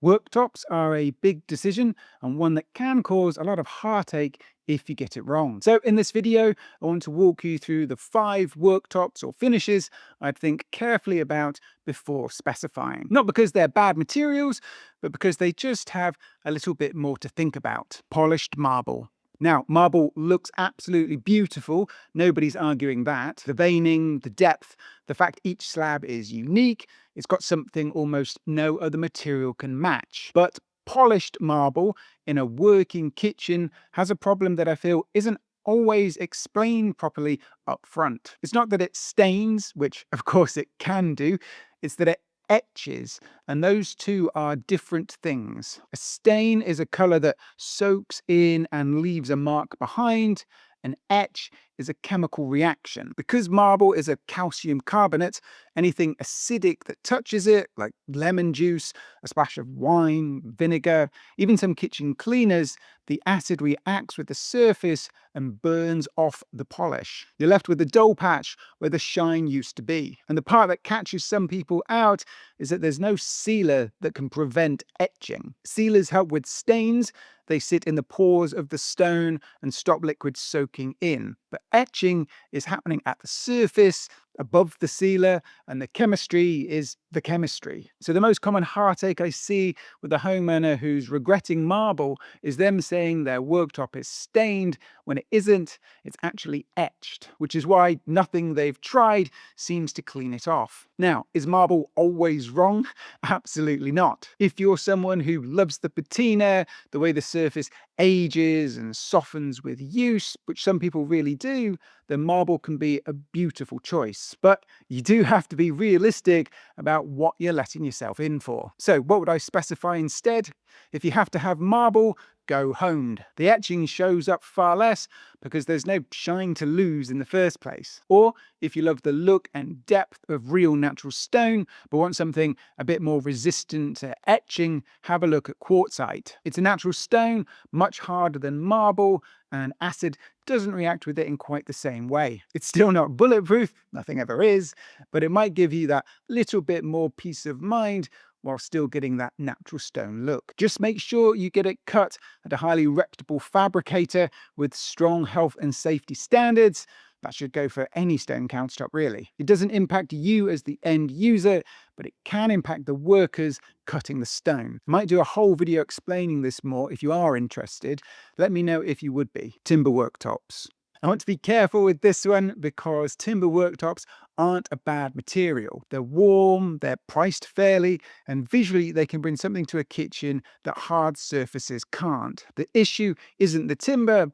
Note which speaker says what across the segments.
Speaker 1: Worktops are a big decision and one that can cause a lot of heartache if you get it wrong. So in this video, I want to walk you through the 5 worktops or finishes I'd think carefully about before specifying. Not because they're bad materials, but because they just have a little bit more to think about. Polished marble. Now, marble looks absolutely beautiful. Nobody's arguing that. The veining, the depth, the fact each slab is unique, it's got something almost no other material can match. But polished marble in a working kitchen has a problem that I feel isn't always explained properly up front. It's not that it stains, which of course it can do, it's that it etches, and those two are different things. A stain is a color that soaks in and leaves a mark behind. An etch is a chemical reaction. Because marble is a calcium carbonate, anything acidic that touches it, like lemon juice, a splash of wine, vinegar, even some kitchen cleaners, the acid reacts with the surface and burns off the polish. You're left with a dull patch where the shine used to be. And the part that catches some people out is that there's no sealer that can prevent etching. Sealers help with stains. They sit in the pores of the stone and stop liquid soaking in. But etching is happening at the surface, above the sealer, and the chemistry is the chemistry. So the most common heartache I see with a homeowner who's regretting marble is them saying their worktop is stained when it isn't, it's actually etched, which is why nothing they've tried seems to clean it off. Now, is marble always wrong? Absolutely not. If you're someone who loves the patina, the way the surface ages and softens with use, which some people really do, then marble can be a beautiful choice. But you do have to be realistic about what you're letting yourself in for. So what would I specify instead? If you have to have marble, go honed. The etching shows up far less because there's no shine to lose in the first place. Or if you love the look and depth of real natural stone, but want something a bit more resistant to etching, have a look at quartzite. It's a natural stone, much harder than marble, and acid doesn't react with it in quite the same way. It's still not bulletproof, nothing ever is, but it might give you that little bit more peace of mind while still getting that natural stone look. Just make sure you get it cut at a highly reputable fabricator with strong health and safety standards. That should go for any stone countertop, really. It doesn't impact you as the end user, but it can impact the workers cutting the stone. I might do a whole video explaining this more if you are interested. Let me know if you would be. Timber worktops. I want to be careful with this one because timber worktops aren't a bad material. They're warm, they're priced fairly, and visually they can bring something to a kitchen that hard surfaces can't. The issue isn't the timber,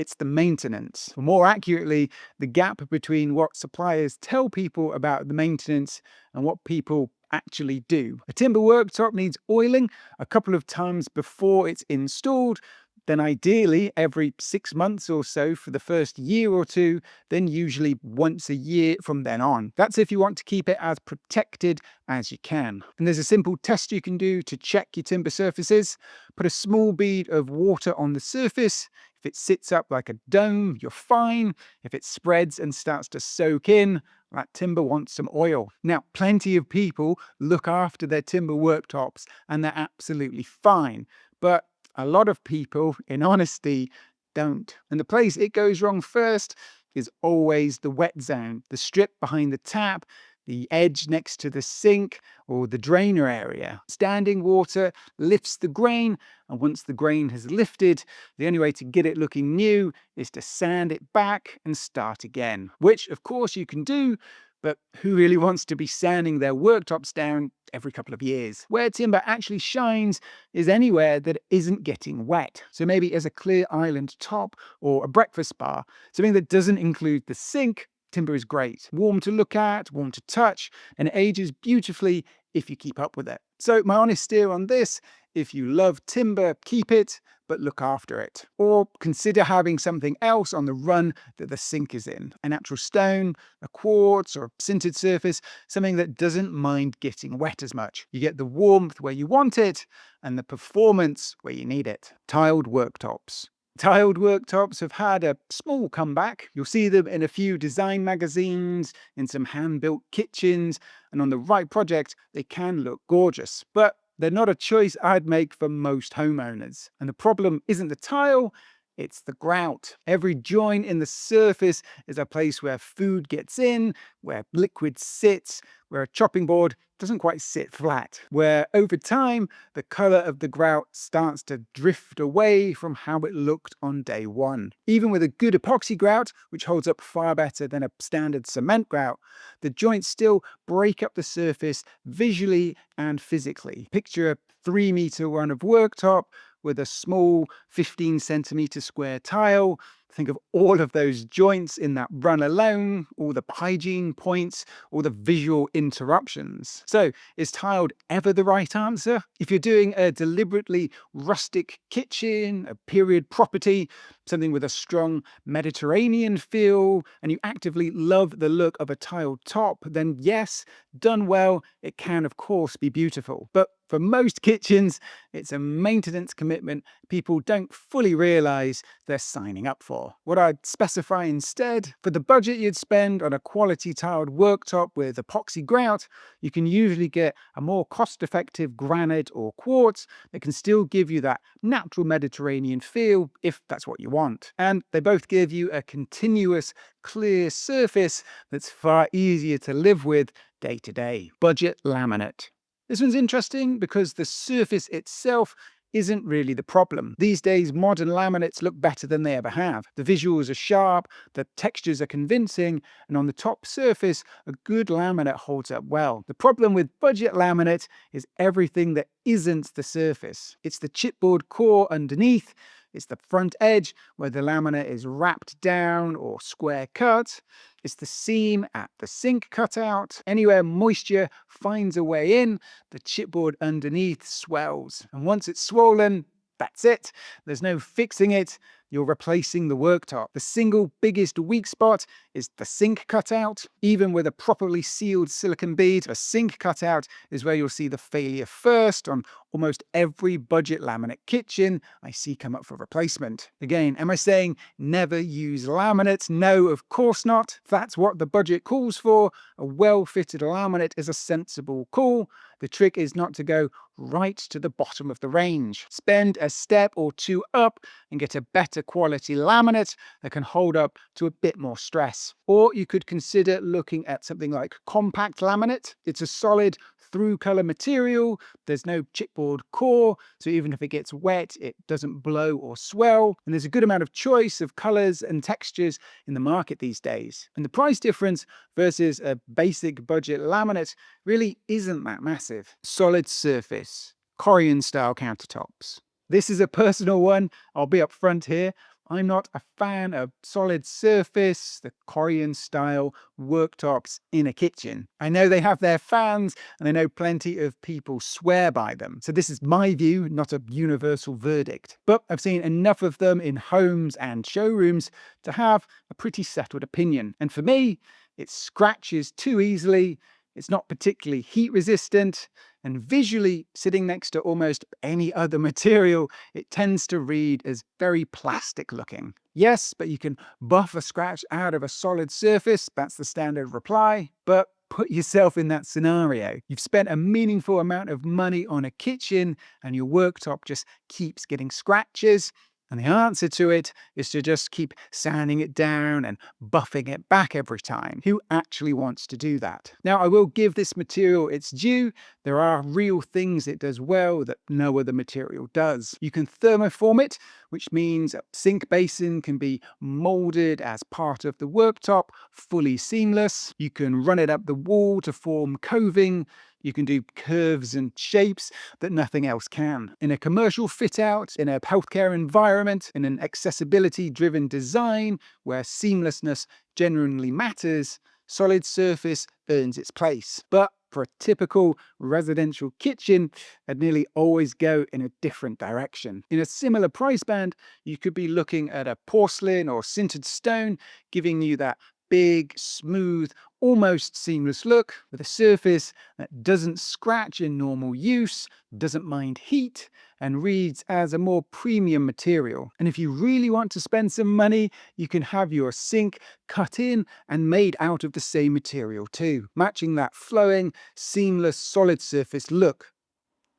Speaker 1: it's the maintenance. Or more accurately, the gap between what suppliers tell people about the maintenance and what people actually do. A timber worktop needs oiling a couple of times before it's installed, then ideally every 6 months or so for the first year or two, then usually once a year from then on. That's if you want to keep it as protected as you can. And there's a simple test you can do to check your timber surfaces. Put a small bead of water on the surface. If it sits up like a dome, you're fine. If it spreads and starts to soak in, that timber wants some oil. Now, plenty of people look after their timber worktops and they're absolutely fine. But a lot of people, in honesty, don't. And the place it goes wrong first is always the wet zone, the strip behind the tap, the edge next to the sink, or the drainer area. Standing water lifts the grain, and once the grain has lifted, the only way to get it looking new is to sand it back and start again. Which, of course, you can do, but who really wants to be sanding their worktops down every couple of years? Where timber actually shines is anywhere that isn't getting wet. So maybe as a clear island top or a breakfast bar, something that doesn't include the sink, timber is great. Warm to look at, warm to touch, and it ages beautifully if you keep up with it. So my honest steer on this, if you love timber, keep it, but look after it. Or consider having something else on the run that the sink is in. A natural stone, a quartz, or a sintered surface, something that doesn't mind getting wet as much. You get the warmth where you want it, and the performance where you need it. Tiled worktops. Tiled worktops have had a small comeback. You'll see them in a few design magazines, in some hand-built kitchens, and on the right project, they can look gorgeous. But they're not a choice I'd make for most homeowners. And the problem isn't the tile, it's the grout. Every joint in the surface is a place where food gets in, where liquid sits, where a chopping board doesn't quite sit flat, where over time the colour of the grout starts to drift away from how it looked on day one. Even with a good epoxy grout, which holds up far better than a standard cement grout, the joints still break up the surface visually and physically. Picture a 3-metre run of worktop with a small 15-centimetre square tile. Think of all of those joints in that run alone, all the hygiene points, all the visual interruptions. So, is tiled ever the right answer? If you're doing a deliberately rustic kitchen, a period property, something with a strong Mediterranean feel, and you actively love the look of a tiled top, then yes, done well, it can of course be beautiful. But for most kitchens, it's a maintenance commitment people don't fully realise they're signing up for. What I'd specify instead, for the budget you'd spend on a quality tiled worktop with epoxy grout, you can usually get a more cost-effective granite or quartz that can still give you that natural Mediterranean feel if that's what you want. And they both give you a continuous, clear surface that's far easier to live with day to day. Budget laminate. This one's interesting because the surface itself isn't really the problem. These days, modern laminates look better than they ever have. The visuals are sharp, the textures are convincing, and on the top surface, a good laminate holds up well. The problem with budget laminate is everything that isn't the surface. It's the chipboard core underneath, it's the front edge where the laminate is wrapped down or square cut. It's the seam at the sink cutout. Anywhere moisture finds a way in, the chipboard underneath swells. And once it's swollen, that's it. There's no fixing it. You're replacing the worktop. The single biggest weak spot is the sink cutout. Even with a properly sealed silicone bead, a sink cutout is where you'll see the failure first on almost every budget laminate kitchen I see come up for replacement. Again, am I saying never use laminate? No, of course not. If that's what the budget calls for, a well-fitted laminate is a sensible call. The trick is not to go right to the bottom of the range. Spend a step or two up and get a better quality laminate that can hold up to a bit more stress. Or you could consider looking at something like compact laminate. It's a solid through color material. There's no chipboard core, so even if it gets wet, it doesn't blow or swell. And there's a good amount of choice of colors and textures in the market these days. And the price difference versus a basic budget laminate really isn't that massive. Solid surface, Korean style countertops. This is a personal one. I'll be upfront here. I'm not a fan of solid surface, the Korean style worktops in a kitchen. I know they have their fans, and I know plenty of people swear by them. So this is my view, not a universal verdict. But I've seen enough of them in homes and showrooms to have a pretty settled opinion. And for me, it scratches too easily. It's not particularly heat resistant, and visually, sitting next to almost any other material, it tends to read as very plastic looking. Yes, but you can buff a scratch out of a solid surface, that's the standard reply, but put yourself in that scenario. You've spent a meaningful amount of money on a kitchen and your worktop just keeps getting scratches. And the answer to it is to just keep sanding it down and buffing it back every time. Who actually wants to do that? Now, I will give this material its due. There are real things it does well that no other material does. You can thermoform it, which means a sink basin can be molded as part of the worktop, fully seamless. You can run it up the wall to form coving. You can do curves and shapes that nothing else can. In a commercial fit-out, in a healthcare environment, in an accessibility-driven design where seamlessness genuinely matters, solid surface earns its place. But for a typical residential kitchen, I'd nearly always go in a different direction. In a similar price band, you could be looking at a porcelain or sintered stone, giving you that big, smooth, almost seamless look with a surface that doesn't scratch in normal use, doesn't mind heat, and reads as a more premium material. And if you really want to spend some money, you can have your sink cut in and made out of the same material too, matching that flowing, seamless, solid surface look.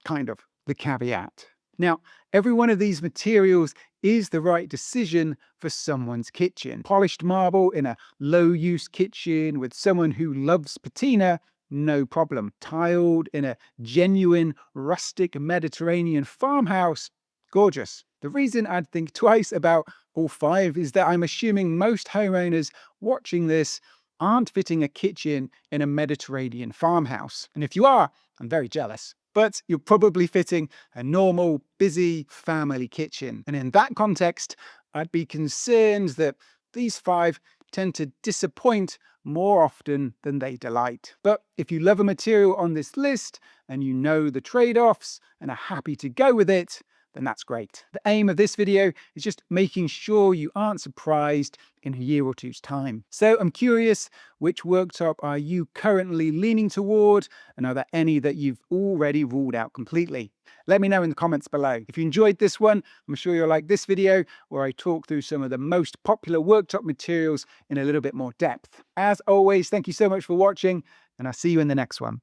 Speaker 1: kind of the caveat. Now, every one of these materials is the right decision for someone's kitchen. Polished marble in a low-use kitchen with someone who loves patina, no problem. Tiled in a genuine rustic Mediterranean farmhouse, gorgeous. The reason I'd think twice about all five is that I'm assuming most homeowners watching this aren't fitting a kitchen in a Mediterranean farmhouse. And if you are, I'm very jealous. But you're probably fitting a normal, busy family kitchen. And in that context, I'd be concerned that these five tend to disappoint more often than they delight. But if you love a material on this list and you know the trade-offs and are happy to go with it, then that's great. The aim of this video is just making sure you aren't surprised in a year or two's time. So I'm curious, which worktop are you currently leaning toward? And are there any that you've already ruled out completely? Let me know in the comments below. If you enjoyed this one, I'm sure you'll like this video where I talk through some of the most popular worktop materials in a little bit more depth. As always, thank you so much for watching, and I'll see you in the next one.